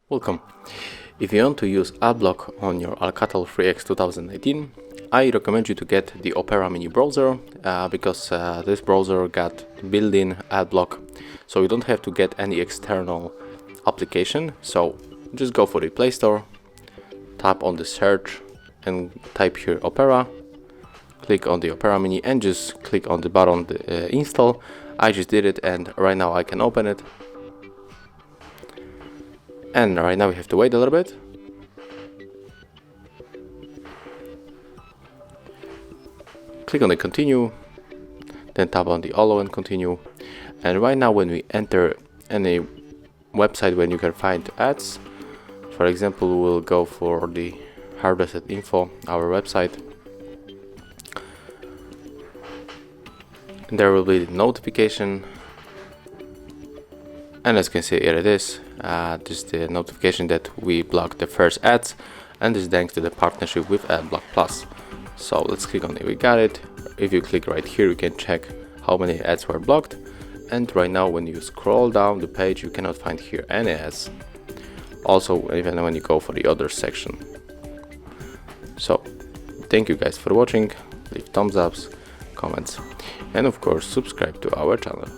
Welcome. If you want to use AdBlock on your ALCATEL 3X 2019, I recommend you to get the Opera mini browser because this browser got built-in AdBlock, so you don't have to get any external application. So just go for the Play Store, tap on the search and type here Opera, click on the Opera mini and just click on the button install. I just did it and right now I can open it. And right now we have to wait a little bit. Click on the continue, then tap on the allow and continue. And right now when we enter any website when you can find ads, for example, we'll go for the HardReset.Info, our website. And there will be the notification. And as you can see, here it is. This is the notification that we blocked the first ads, and this is thanks to the partnership with AdBlock Plus. So let's click on it. We got it. If you click right here, you can check how many ads were blocked. And right now, when you scroll down the page, you cannot find here any ads. Also, even when you go for the other section. So, thank you guys for watching. Leave thumbs ups, comments, and of course, subscribe to our channel.